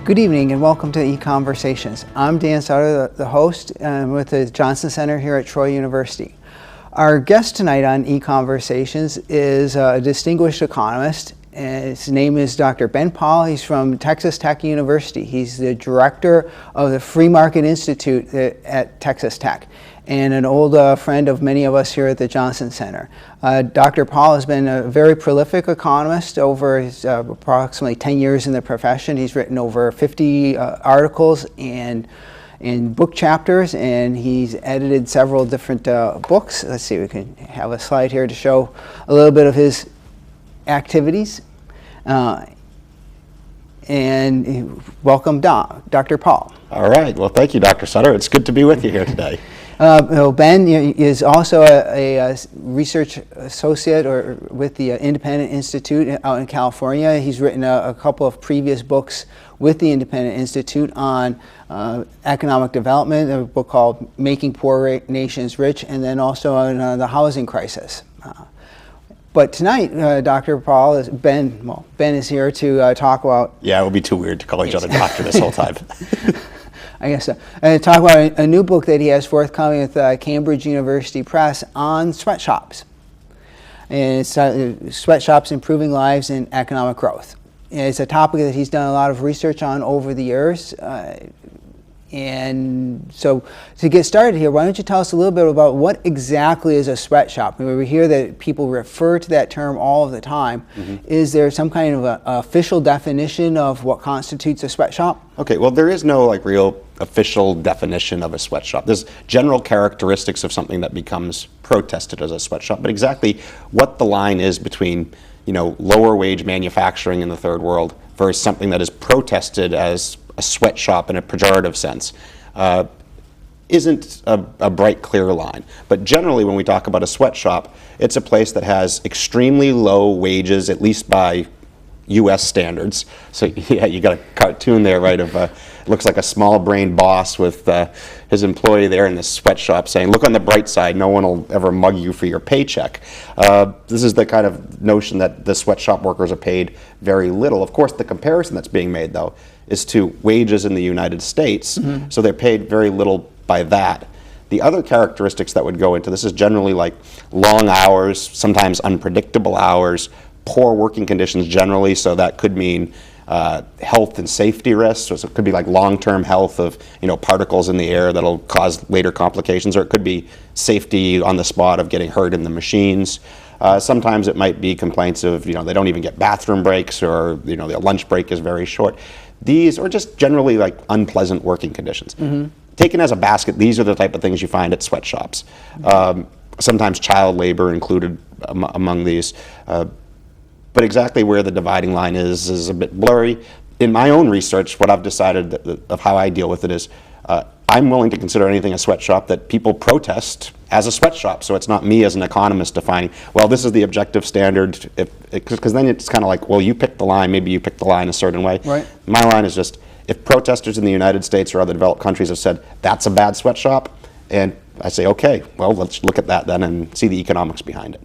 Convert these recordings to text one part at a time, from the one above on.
Good evening and welcome to EconVersations. I'm Dan Sutter, the host with the Johnson Center here at Troy University. Our guest tonight on EconVersations is a distinguished economist. His name is Dr. Ben Powell. He's from Texas Tech University. He's the director of the Free Market Institute at Texas Tech and an old friend of many of us here at the Johnson Center. Dr. Powell has been a very prolific economist over his approximately 10 years in the profession. He's written over 50 articles and in book chapters, and he's edited several different books. Let's see, we can have a slide here to show a little bit of his activities. And welcome, Dr. Powell. All right. Well, thank you, Dr. Sutter. It's good to be with you here today. Ben is also a research associate with the Independent Institute out in California. He's written a couple of previous books with the Independent Institute on economic development, a book called Making Poor Nations Rich, and then also on the housing crisis. But tonight, Dr. Powell, Ben is here to talk about... Yeah, it would be too weird to call each other doctor this whole time. I guess so. And talk about a new book that he has forthcoming with Cambridge University Press on sweatshops. And it's Sweatshops, Improving Lives and Economic Growth. And it's a topic that he's done a lot of research on over the years. And so to get started here, why don't you tell us a little bit about what exactly is a sweatshop? I mean, we hear that people refer to that term all of the time. Mm-hmm. Is there some kind of a official definition of what constitutes a sweatshop? Okay, well, there is no real official definition of a sweatshop. There's general characteristics of something that becomes protested as a sweatshop, but exactly what the line is between, lower wage manufacturing in the third world versus something that is protested as a sweatshop in a pejorative sense isn't a bright, clear line. But generally, when we talk about a sweatshop, it's a place that has extremely low wages, at least by U.S. standards. So yeah, you got a cartoon there, right, of looks like a small-brained boss with his employee there in the sweatshop saying, look on the bright side, no one will ever mug you for your paycheck. This is the kind of notion that the sweatshop workers are paid very little. Of course, the comparison that's being made, though, is to wages in the United States, mm-hmm. So they're paid very little by that. The other characteristics that would go into this is generally like long hours, sometimes unpredictable hours, poor working conditions generally, so that could mean health and safety risks, so it could be like long-term health of particles in the air that'll cause later complications, or it could be safety on the spot of getting hurt in the machines. Sometimes it might be complaints of they don't even get bathroom breaks, or their lunch break is very short. These are just generally like unpleasant working conditions. Mm-hmm. Taken as a basket, these are the type of things you find at sweatshops. Sometimes child labor included among these. But exactly where the dividing line is a bit blurry. In my own research, what I've decided of how I deal with it is I'm willing to consider anything a sweatshop that people protest as a sweatshop. So it's not me as an economist defining, well, this is the objective standard, because then it's kind of like, well, you pick the line, maybe you pick the line a certain way. Right. My line is just, if protesters in the United States or other developed countries have said, that's a bad sweatshop, and I say, okay, well, let's look at that then and see the economics behind it.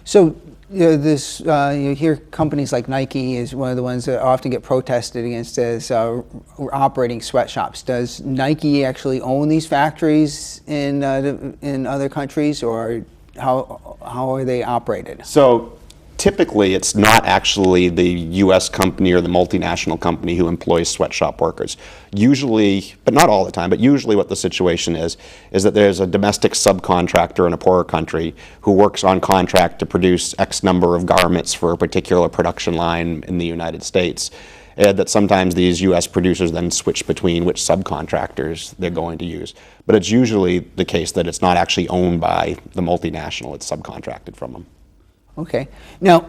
So you hear companies like Nike is one of the ones that often get protested against as operating sweatshops. Does Nike actually own these factories in other countries, or how are they operated? So typically, it's not actually the U.S. company or the multinational company who employs sweatshop workers. Usually, but not all the time, but usually what the situation is that there's a domestic subcontractor in a poorer country who works on contract to produce X number of garments for a particular production line in the United States. And that sometimes these U.S. producers then switch between which subcontractors they're going to use. But it's usually the case that it's not actually owned by the multinational, it's subcontracted from them. Okay. Now,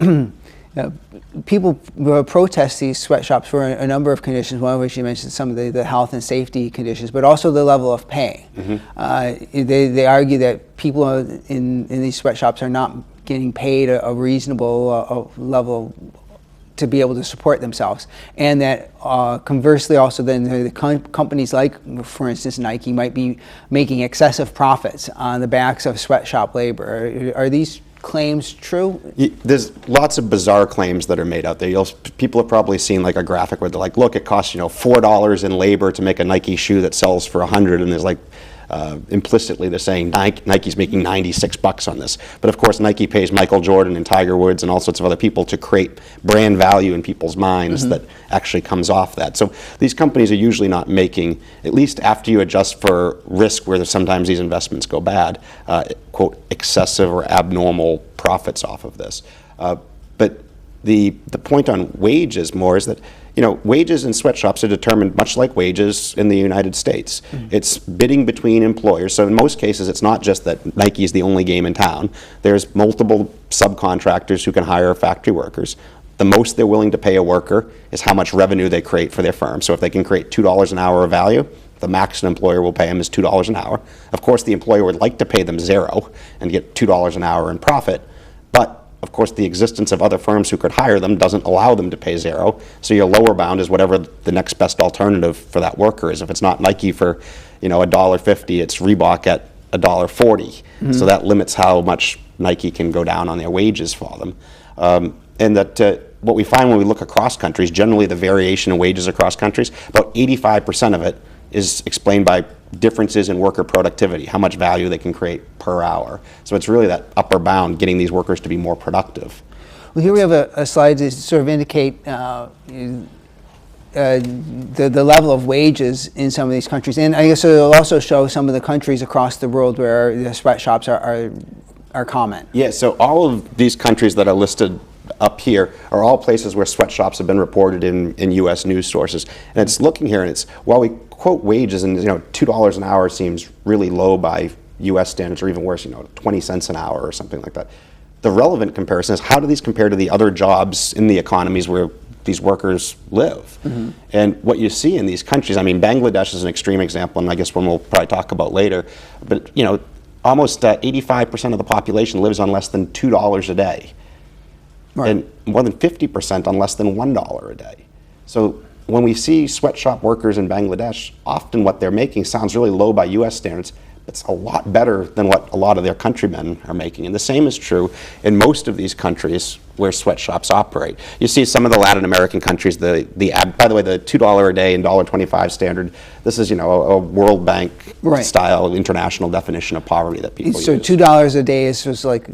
people protest these sweatshops for a number of conditions, one of which you mentioned some of the health and safety conditions, but also the level of pay. Mm-hmm. They argue that people in these sweatshops are not getting paid a reasonable level to be able to support themselves, and that conversely also then the companies like, for instance, Nike might be making excessive profits on the backs of sweatshop labor. Are these claims true? There's lots of bizarre claims that are made out there. People have probably seen like a graphic where they're like, look, it costs $4 in labor to make a Nike shoe that sells for $100, and there's like implicitly they're saying Nike's making $96 on this. But of course, Nike pays Michael Jordan and Tiger Woods and all sorts of other people to create brand value in people's minds that actually comes off that. So these companies are usually not making, at least after you adjust for risk where sometimes these investments go bad, quote, excessive or abnormal profits off of this. But the point on wages more is that wages in sweatshops are determined much like wages in the United States. It's bidding between employers. So in most cases, it's not just that Nike is the only game in town. There's multiple subcontractors who can hire factory workers. The most they're willing to pay a worker is how much revenue they create for their firm. So if they can create $2 an hour of value, the max an employer will pay them is $2 an hour. Of course, the employer would like to pay them zero and get $2 an hour in profit, but of course, the existence of other firms who could hire them doesn't allow them to pay zero. So your lower bound is whatever the next best alternative for that worker is. If it's not Nike for, $1.50, it's Reebok at $1.40. So that limits how much Nike can go down on their wages for them. And that what we find when we look across countries, generally the variation in wages across countries, about 85% of it is explained by differences in worker productivity, how much value they can create per hour. So it's really that upper bound, getting these workers to be more productive. Well, here we have a slide to sort of indicate the level of wages in some of these countries. And I guess it'll also show some of the countries across the world where the sweatshops are common. Yeah, so all of these countries that are listed up here are all places where sweatshops have been reported in U.S. news sources. And it's looking here, and it's, while we quote wages, and $2 an hour seems really low by U.S. standards, or even worse, 20 cents an hour or something like that. The relevant comparison is, how do these compare to the other jobs in the economies where these workers live? And what you see in these countries, Bangladesh is an extreme example, and I guess one we'll probably talk about later, but almost 85% of the population lives on less than $2 a day. Right. And more than 50% on less than $1 a day. So when we see sweatshop workers in Bangladesh, often what they're making sounds really low by U.S. standards. It's a lot better than what a lot of their countrymen are making. And the same is true in most of these countries where sweatshops operate. You see some of the Latin American countries, by the way, the $2 a day and $1.25 standard, this is, a World Bank style international definition of poverty that people use. So $2 a day is just like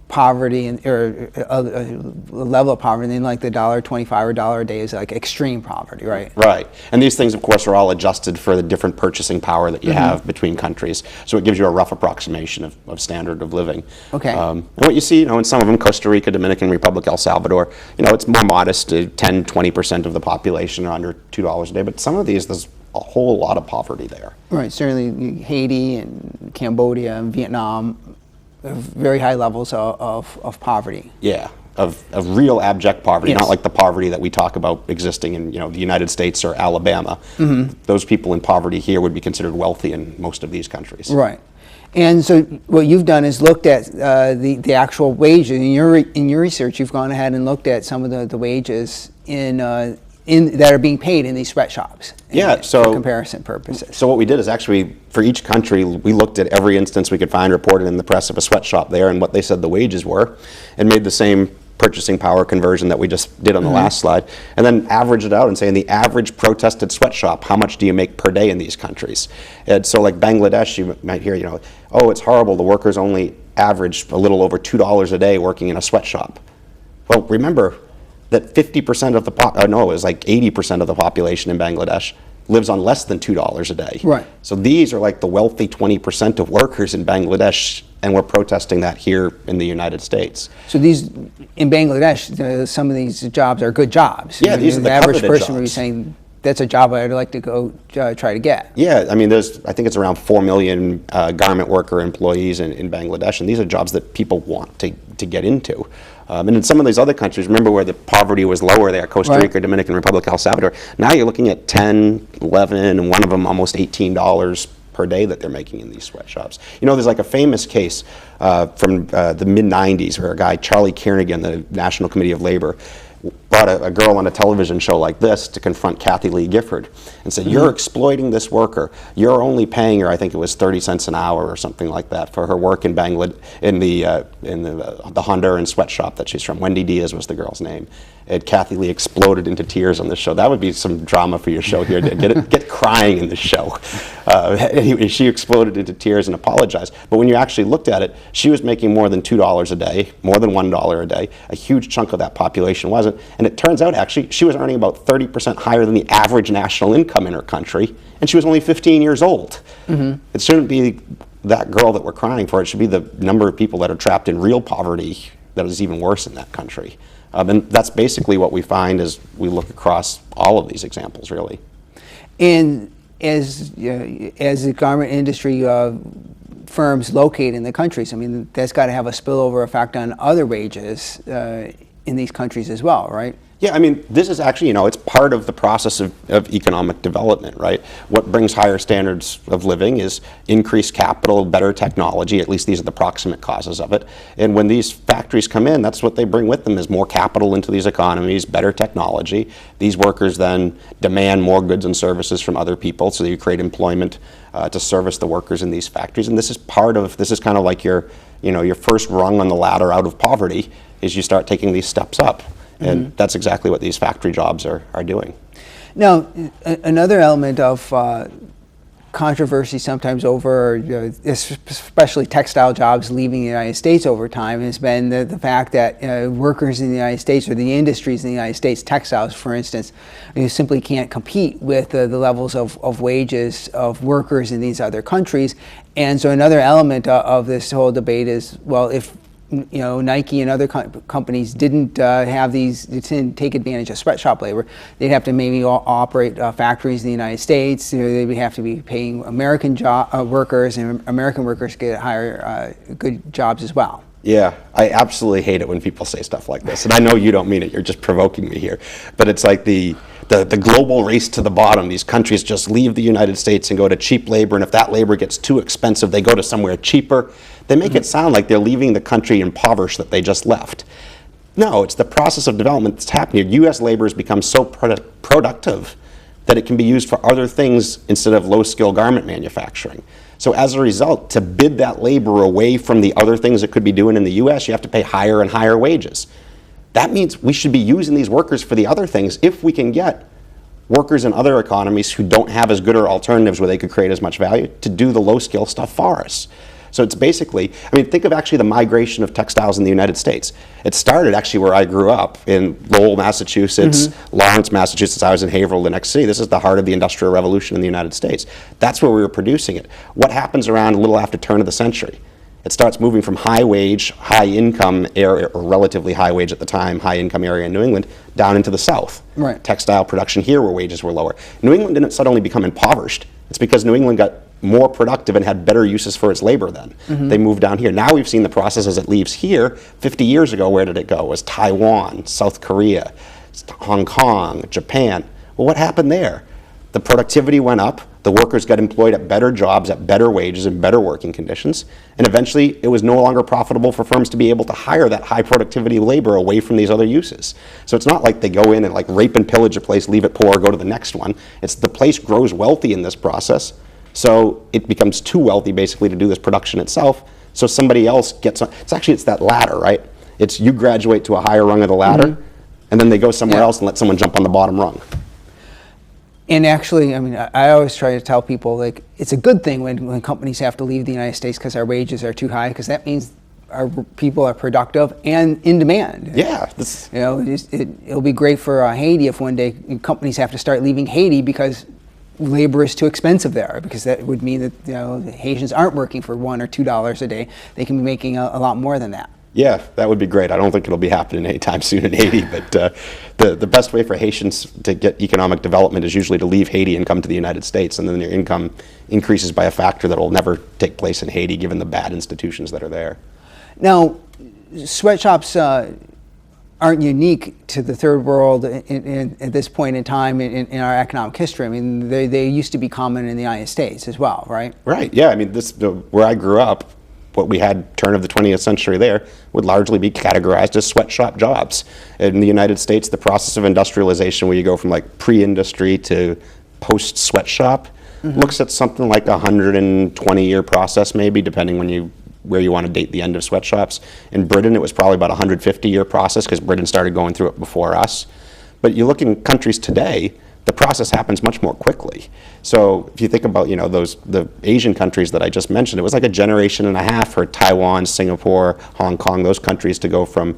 poverty, or a level of poverty, and then like the $1.25 or $1 a day is like extreme poverty, right? Right. And these things, of course, are all adjusted for the different purchasing power that you have between countries. So it gives you a rough approximation of standard of living. Okay. And what you see, in some of them, Costa Rica, Dominican Republic, El Salvador, it's more modest, 10-20% of the population are under $2 a day. But some of these, there's a whole lot of poverty there. Right. Certainly Haiti and Cambodia and Vietnam, very high levels of poverty. Yeah, of real abject poverty, not like the poverty that we talk about existing in the United States or Alabama. Those people in poverty here would be considered wealthy in most of these countries. Right. And so what you've done is looked at the actual wages. In your research, you've gone ahead and looked at some of the wages that are being paid in these sweatshops. For comparison purposes. So what we did is actually, for each country, we looked at every instance we could find reported in the press of a sweatshop there and what they said the wages were, and made the same purchasing power conversion that we just did on the last slide, and then averaged it out and saying the average protested sweatshop, how much do you make per day in these countries? And so like Bangladesh, you might hear, oh, it's horrible, the workers only average a little over $2 a day working in a sweatshop. Well, remember that 50% of it was like 80% of the population in Bangladesh lives on less than $2 a day. Right. So these are like the wealthy 20% of workers in Bangladesh, and we're protesting that here in the United States. So these, in Bangladesh, some of these jobs are good jobs. Yeah, these are the average coveted person jobs. would be saying, that's a job I'd like to go try to get. Yeah, I think it's around 4 million garment worker employees in Bangladesh, and these are jobs that people want to get into. And in some of these other countries, remember where the poverty was lower there, Costa Rica, Dominican Republic, El Salvador, now you're looking at 10, 11, and one of them almost $18 per day that they're making in these sweatshops. There's like a famous case from the mid-90s where a guy, Charlie Kiernan, the National Committee of Labor, brought a girl on a television show like this to confront Kathy Lee Gifford and said, you're exploiting this worker. You're only paying her, I think it was 30 cents an hour or something like that for her work in Bangladesh, in the Honda and Sweatshop that she's from. Wendy Diaz was the girl's name. And Kathy Lee exploded into tears on the show. That would be some drama for your show here. Get crying in the show. Anyway, she exploded into tears and apologized. But when you actually looked at it, she was making more than $2 a day, more than $1 a day. A huge chunk of that population wasn't. And it turns out, actually, she was earning about 30% higher than the average national income in her country, and she was only 15 years old. It shouldn't be that girl that we're crying for. It should be the number of people that are trapped in real poverty that is even worse in that country. And that's basically what we find as we look across all of these examples, really. And as the garment industry firms locate in the countries, I mean, that's got to have a spillover effect on other wages in these countries as well, right? Yeah, I mean, this is actually, it's part of the process of economic development, right? What brings higher standards of living is increased capital, better technology. At least these are the proximate causes of it. And when these factories come in, that's what they bring with them, is more capital into these economies, better technology. These workers then demand more goods and services from other people, so you create employment to service the workers in these factories. And this is kind of like your first rung on the ladder out of poverty, is you start taking these steps up. And that's exactly what these factory jobs are doing. Now, another element of controversy sometimes over, especially textile jobs leaving the United States over time, has been the fact that workers in the United States, or the industries in the United States, textiles for instance, you simply can't compete with the levels of wages of workers in these other countries. And so another element of this whole debate is, well, if Nike and other companies didn't didn't take advantage of sweatshop labor, they'd have to maybe operate factories in the United States. They would have to be paying American workers, and American workers get higher good jobs as well. Yeah, I absolutely hate it when people say stuff like this. And I know you don't mean it, you're just provoking me here. But it's like the global race to the bottom. These countries just leave the United States and go to cheap labor, and if that labor gets too expensive, they go to somewhere cheaper. They make it sound like they're leaving the country impoverished that they just left. No, it's the process of development that's happening. U.S. labor has become so productive that it can be used for other things instead of low-skill garment manufacturing. So as a result, to bid that labor away from the other things it could be doing in the U.S., you have to pay higher and higher wages. That means we should be using these workers for the other things if we can get workers in other economies who don't have as good alternatives where they could create as much value to do the low-skill stuff for us. So it's basically, think of actually the migration of textiles in the United States. It started actually where I grew up, in Lowell, Massachusetts, Lawrence, Massachusetts. I was in Haverhill, the next city. This is the heart of the Industrial Revolution in the United States. That's where we were producing it. What happens around a little after turn of the century? It starts moving from high wage, high income area, or relatively high wage at the time, high income area in New England, down into the South. Right. Textile production here where wages were lower. New England didn't suddenly become impoverished. It's because New England got more productive and had better uses for its labor then. They moved down here. Now we've seen the process as it leaves here. 50 years ago, where did it go? It was Taiwan, South Korea, Hong Kong, Japan. Well, what happened there? The productivity went up. The workers got employed at better jobs, at better wages, and better working conditions. And eventually, it was no longer profitable for firms to be able to hire that high productivity labor away from these other uses. So it's not like they go in and like rape and pillage a place, leave it poor, go to the next one. It's the place grows wealthy in this process. So it becomes too wealthy basically to do this production itself. So somebody else gets on. It's that ladder, right? It's you graduate to a higher rung of the ladder, and then they go somewhere else and let someone jump on the bottom rung. And actually, I always try to tell people, like, it's a good thing when companies have to leave the United States because our wages are too high, because that means our people are productive and in demand. Yeah. It'll be great for Haiti if one day companies have to start leaving Haiti because labor is too expensive there, because that would mean that Haitians aren't working for $1 or $2 a day. They can be making a lot more than that. Yeah, that would be great. I don't think it'll be happening anytime soon in Haiti, but the best way for Haitians to get economic development is usually to leave Haiti and come to the United States, and then their income increases by a factor that will never take place in Haiti given the bad institutions that are there. Now, sweatshops aren't unique to the third world at this point in time in our economic history. They used to be common in the United States as well, right? Right, yeah. Where I grew up, what we had turn of the 20th century there would largely be categorized as sweatshop jobs. In the United States, the process of industrialization, where you go from like pre-industry to post-sweatshop, looks at something like a 120-year process, maybe, depending where you want to date the end of sweatshops. In Britain, it was probably about a 150-year process, because Britain started going through it before us. But you look in countries today, the process happens much more quickly. So if you think about, the Asian countries that I just mentioned, it was like a generation and a half for Taiwan, Singapore, Hong Kong, those countries to go from,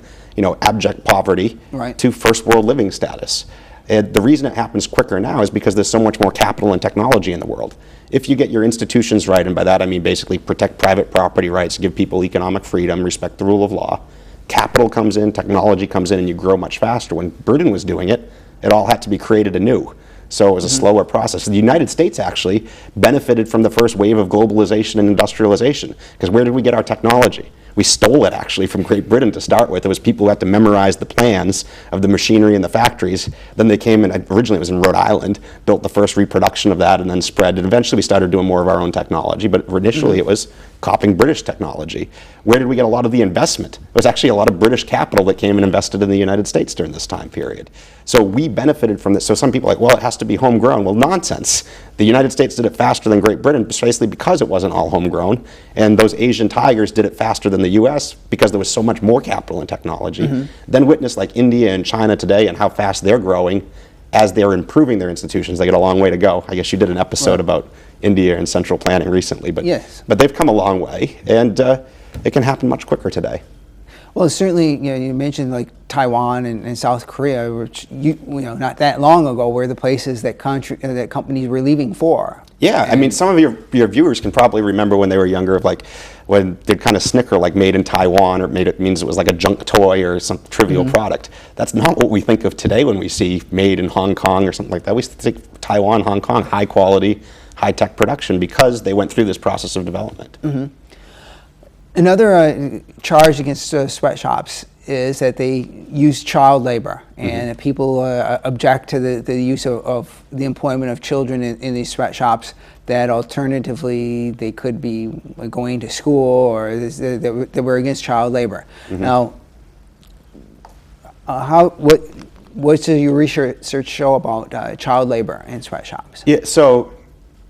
abject poverty to first world living status. And the reason it happens quicker now is because there's so much more capital and technology in the world. If you get your institutions right, and by that I mean basically protect private property rights, give people economic freedom, respect the rule of law, capital comes in, technology comes in, and you grow much faster. When Britain was doing it, it all had to be created anew. So it was a slower process. The United States actually benefited from the first wave of globalization and industrialization, because where did we get our technology? We stole it actually from Great Britain to start with. It was people who had to memorize the plans of the machinery in the factories. Then they came in, originally it was in Rhode Island, built the first reproduction of that, and then spread. And eventually we started doing more of our own technology, but initially it was copying British technology. Where did we get a lot of the investment? It was actually a lot of British capital that came and invested in the United States during this time period. So we benefited from this. So some people are like, well, it has to be homegrown. Well, nonsense. The United States did it faster than Great Britain precisely because it wasn't all homegrown. And those Asian tigers did it faster than the US because there was so much more capital and technology. Then witness like India and China today and how fast they're growing as they're improving their institutions. They got a long way to go. I guess you did an episode about India and central planning recently, but they've come a long way, and it can happen much quicker today. Well, certainly, you mentioned like Taiwan and South Korea, which not that long ago were the places that that companies were leaving for. Yeah, I mean, some of your viewers can probably remember when they were younger, of like when they'd kind of snicker like made in Taiwan, or it means it was like a junk toy or some trivial product. That's not what we think of today when we see made in Hong Kong or something like that. We think Taiwan, Hong Kong, high quality, high tech production, because they went through this process of development. Another charge against sweatshops is that they use child labor, and people object to the use of the employment of children in these sweatshops, that alternatively they could be going to school, or that we're against child labor. Now, what does your research show about child labor in sweatshops? Yeah, so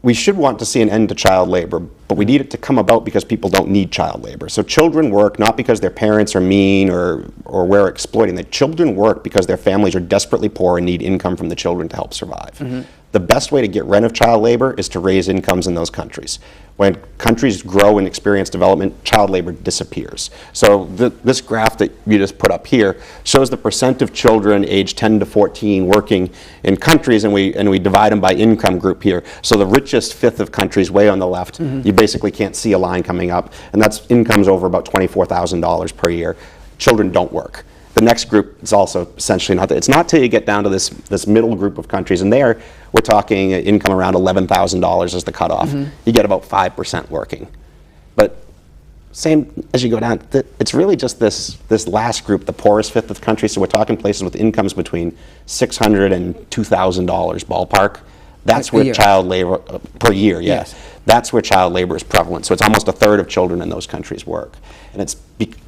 we should want to see an end to child labor, but we need it to come about because people don't need child labor. So children work not because their parents are mean or we're exploiting. The children work because their families are desperately poor and need income from the children to help survive. The best way to get rid of child labor is to raise incomes in those countries. When countries grow and experience development, child labor disappears. So this graph that you just put up here shows the percent of children aged 10 to 14 working in countries, and we divide them by income group here. So the richest fifth of countries, way on the left, you basically can't see a line coming up, and that's incomes over about $24,000 per year. Children don't work. The next group is also essentially not that. It's not till you get down to this middle group of countries, and there we're talking income around $11,000 as the cutoff. You get about 5% working. But same as you go down, it's really just this last group, the poorest fifth of the country. So we're talking places with incomes between $600 and $2,000 ballpark. That's where child labor per year. Yes, that's where child labor is prevalent. So it's almost a third of children in those countries work, and it's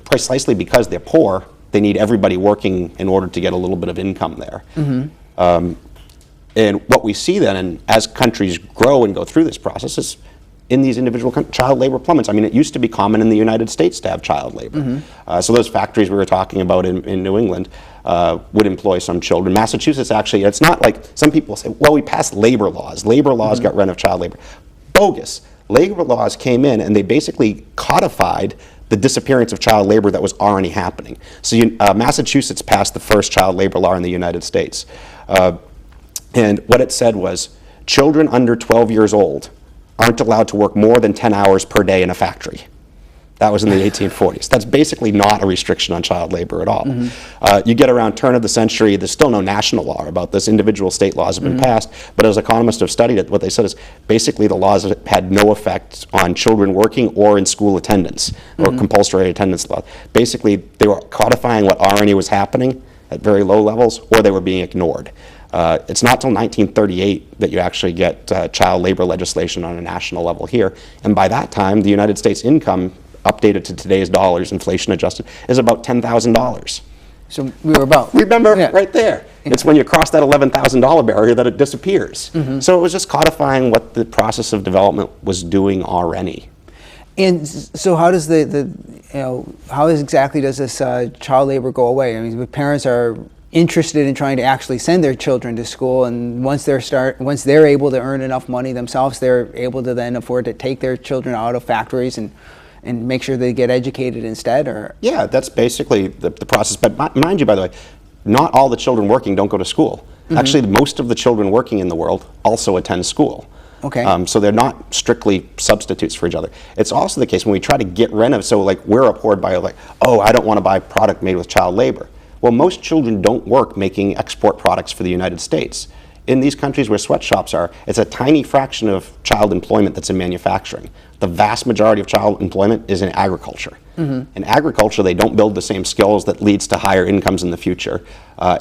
precisely because they're poor. They need everybody working in order to get a little bit of income there. And what we see then, and as countries grow and go through this process, is in these individual child labor plummets. I mean, it used to be common in the United States to have child labor. So those factories we were talking about in New England would employ some children. Massachusetts, actually, it's not like some people say, well, we passed labor laws. Labor laws got rid of child labor. Bogus. Labor laws came in and they basically codified the disappearance of child labor that was already happening. So Massachusetts passed the first child labor law in the United States. And what it said was, children under 12 years old aren't allowed to work more than 10 hours per day in a factory. That was in the 1840s. That's basically not a restriction on child labor at all. You get around turn of the century, there's still no national law about this. Individual state laws have been passed, but as economists have studied it, what they said is basically the laws had no effect on children working or in school attendance or compulsory attendance laws. Basically, they were codifying what already was happening at very low levels, or they were being ignored. It's not till 1938 that you actually get child labor legislation on a national level here, and by that time, the United States income updated to today's dollars, inflation adjusted, is about $10,000. So we were about. Remember, right there. It's when you cross that $11,000 barrier that it disappears. So it was just codifying what the process of development was doing already. And so how does how exactly does this child labor go away? I mean, parents are interested in trying to actually send their children to school, and once they're able to earn enough money themselves, they're able to then afford to take their children out of factories and make sure they get educated instead, or? Yeah, that's basically the process. But mind you, by the way, not all the children working don't go to school. Actually, most of the children working in the world also attend school. Okay. So they're not strictly substitutes for each other. It's also the case when we try to get rid of, so like we're abhorred by like, oh, I don't want to buy product made with child labor. Well, most children don't work making export products for the United States. In these countries where sweatshops are, it's a tiny fraction of child employment that's in manufacturing. The vast majority of child employment is in agriculture. In agriculture, they don't build the same skills that leads to higher incomes in the future.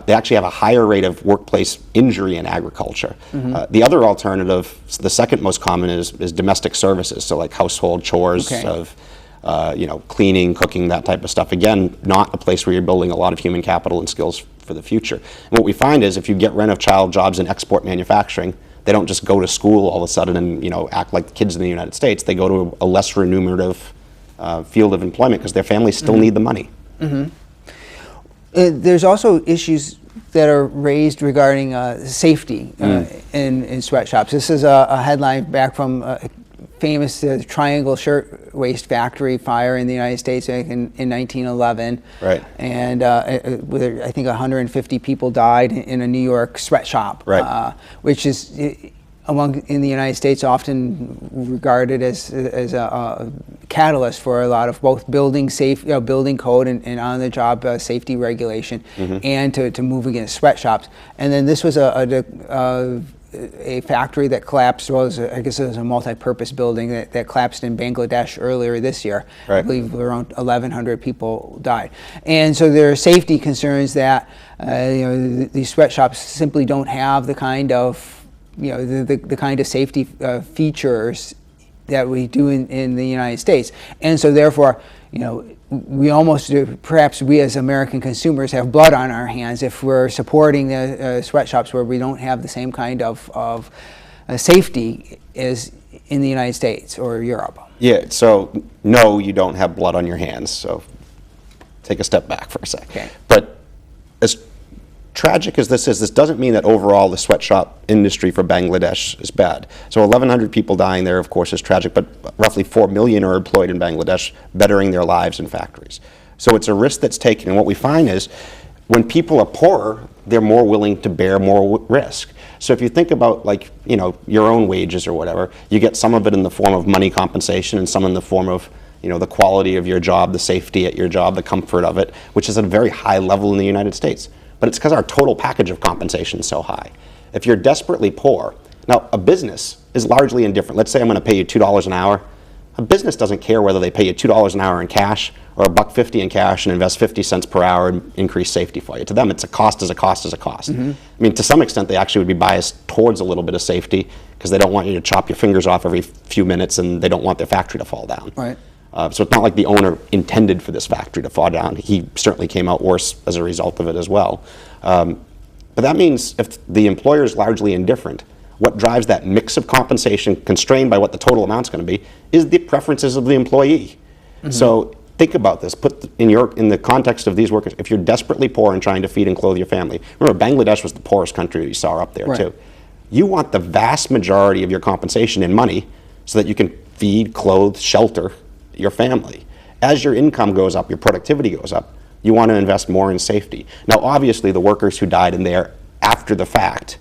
They actually have a higher rate of workplace injury in agriculture. The other alternative, the second most common, is domestic services, so like household chores of cleaning, cooking, that type of stuff. Again, not a place where you're building a lot of human capital and skills for the future. And what we find is if you get rid of child jobs in export manufacturing, they don't just go to school all of a sudden and act like the kids in the United States. They go to a less remunerative field of employment because their families still need the money. There's also issues that are raised regarding safety in sweatshops. This is a headline back from famous Triangle Shirtwaist Factory fire in the United States in 1911. Right. And I think 150 people died in a New York sweatshop, which is in the United States often regarded as a catalyst for a lot of both building code and on-the-job safety regulation, and to move against sweatshops. And then this was a factory that collapsed. Well, I guess it was a multi-purpose building that collapsed in Bangladesh earlier this year. I believe around 1,100 people died. And so there are safety concerns that these sweatshops simply don't have the kind of the kind of safety features that we do in the United States. And so therefore, we almost perhaps we as American consumers have blood on our hands if we're supporting the sweatshops where we don't have the same kind of safety as in the United States or Europe. Yeah, so no, you don't have blood on your hands, so take a step back for a sec. Okay. But as tragic as this is, this doesn't mean that overall the sweatshop industry for Bangladesh is bad. So 1,100 people dying there, of course, is tragic, but roughly 4 million are employed in Bangladesh, bettering their lives in factories. So it's a risk that's taken, and what we find is when people are poorer, they're more willing to bear more risk. So if you think about your own wages or whatever, you get some of it in the form of money compensation and some in the form of the quality of your job, the safety at your job, the comfort of it, which is at a very high level in the United States. But it's because our total package of compensation is so high. If you're desperately poor, now a business is largely indifferent. Let's say I'm going to pay you $2 an hour. A business doesn't care whether they pay you $2 an hour in cash or $1.50 in cash and invest 50 cents per hour and increase safety for you. To them, it's a cost is a cost is a cost. I mean, to some extent, they actually would be biased towards a little bit of safety because they don't want you to chop your fingers off every few minutes and they don't want their factory to fall down. Right. So it's not like the owner intended for this factory to fall down. He certainly came out worse as a result of it as well. But that means if the employer is largely indifferent, what drives that mix of compensation constrained by what the total amount's going to be is the preferences of the employee. So think about this. Put in the context of these workers, if you're desperately poor and trying to feed and clothe your family, remember Bangladesh was the poorest country you saw up there too. You want the vast majority of your compensation in money so that you can feed, clothe, shelter your family. As your income goes up, your productivity goes up, you want to invest more in safety. Now, obviously, the workers who died in there after the fact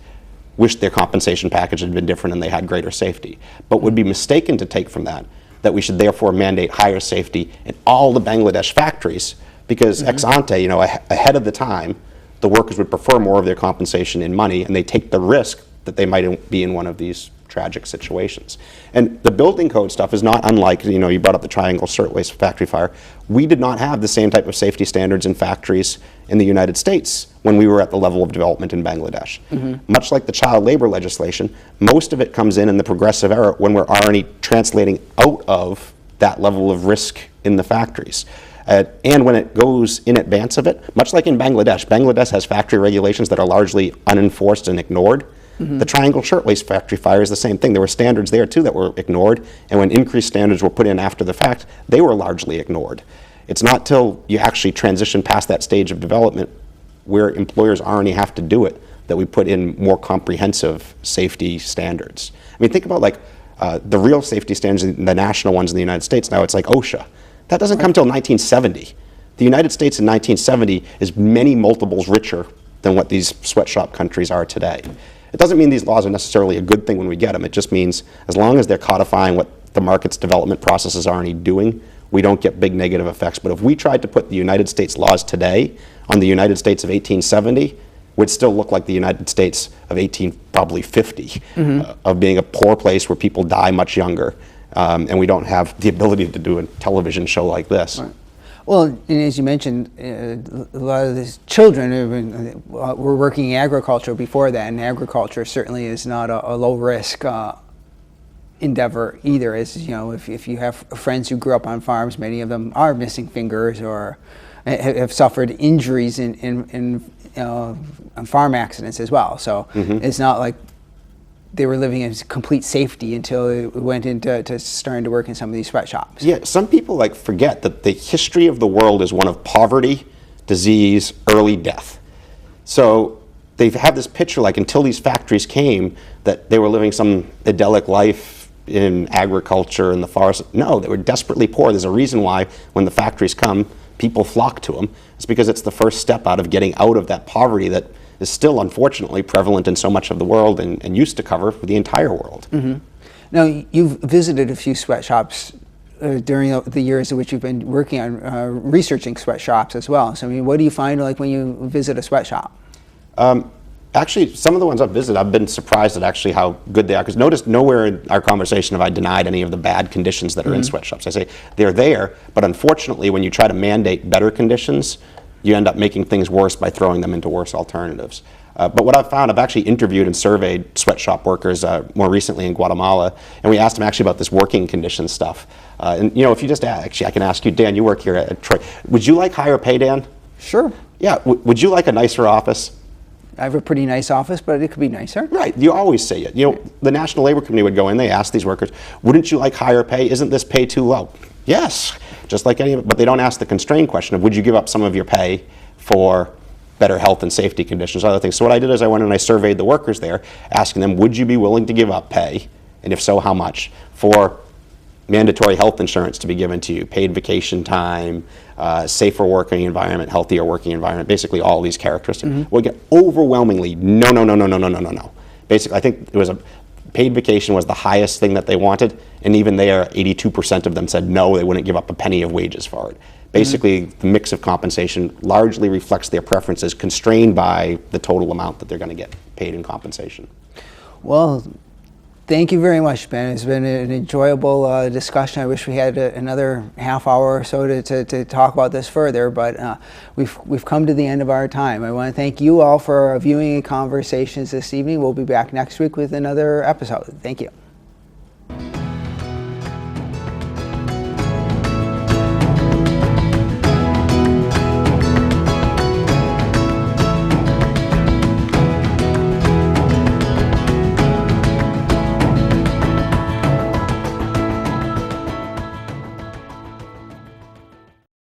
wish their compensation package had been different and they had greater safety, but would be mistaken to take from that we should therefore mandate higher safety in all the Bangladesh factories because ex ante, ahead of the time, the workers would prefer more of their compensation in money and they take the risk that they might be in one of these tragic situations. And the building code stuff is not unlike, you brought up the Triangle Shirtwaist Factory fire. We did not have the same type of safety standards in factories in the United States when we were at the level of development in Bangladesh. Much like the child labor legislation, most of it comes in the progressive era when we're already translating out of that level of risk in the factories. And when it goes in advance of it, much like in Bangladesh has factory regulations that are largely unenforced and ignored. The Triangle Shirtwaist factory fire is the same thing. There were standards there too that were ignored, and when increased standards were put in after the fact, they were largely ignored. It's not till you actually transition past that stage of development where employers already have to do it that we put in more comprehensive safety standards. I mean, think about like the real safety standards, the national ones in the United States now, it's like OSHA. That doesn't come till 1970. The United States in 1970 is many multiples richer than what these sweatshop countries are today. It doesn't mean these laws are necessarily a good thing when we get them. It just means as long as they're codifying what the market's development process is already doing, we don't get big negative effects. But if we tried to put the United States laws today on the United States of 1870, would still look like the United States of probably 50, of being a poor place where people die much younger. And we don't have the ability to do a television show like this. Right. Well, and as you mentioned, a lot of these children were working in agriculture before that, and agriculture certainly is not a low risk endeavor either. As you know, if you have friends who grew up on farms, many of them are missing fingers or have suffered injuries in farm accidents as well. So it's not like they were living in complete safety until it went into starting to work in some of these sweatshops. Yeah, some people forget that the history of the world is one of poverty, disease, early death. So they've had this picture until these factories came that they were living some idyllic life in agriculture in the forest. No, they were desperately poor. There's a reason why when the factories come, people flock to them. It's because it's the first step out of getting out of that poverty that is still unfortunately prevalent in so much of the world and used to cover the entire world. Now, you've visited a few sweatshops during the years in which you've been working on researching sweatshops as well. So, I mean, what do you find when you visit a sweatshop? Actually, some of the ones I've visited, I've been surprised at actually how good they are. Because notice nowhere in our conversation have I denied any of the bad conditions that are in sweatshops. I say they're there, but unfortunately, when you try to mandate better conditions, you end up making things worse by throwing them into worse alternatives. But what I've found, I've actually interviewed and surveyed sweatshop workers more recently in Guatemala, and we asked them actually about this working condition stuff. And if you just actually, I can ask you, Dan, you work here at Troy. Would you like higher pay, Dan? Sure. Yeah. Would you like a nicer office? I have a pretty nice office, but it could be nicer. Right. You always say it. The National Labor Committee would go in, they ask these workers, wouldn't you like higher pay? Isn't this pay too low? Yes. Just like but they don't ask the constrained question of, would you give up some of your pay for better health and safety conditions, other things. So what I did is I went and I surveyed the workers there, asking them, would you be willing to give up pay, and if so, how much, for mandatory health insurance to be given to you, paid vacation time, safer working environment, healthier working environment, basically all these characteristics. Well, get overwhelmingly, no. Basically, I think it was paid vacation was the highest thing that they wanted, and even there, 82% of them said no, they wouldn't give up a penny of wages for it. Basically, the mix of compensation largely reflects their preferences, constrained by the total amount that they're going to get paid in compensation. Well, thank you very much, Ben. It's been an enjoyable discussion. I wish we had another half hour or so to talk about this further, but we've come to the end of our time. I want to thank you all for viewing EconVersations this evening. We'll be back next week with another episode. Thank you.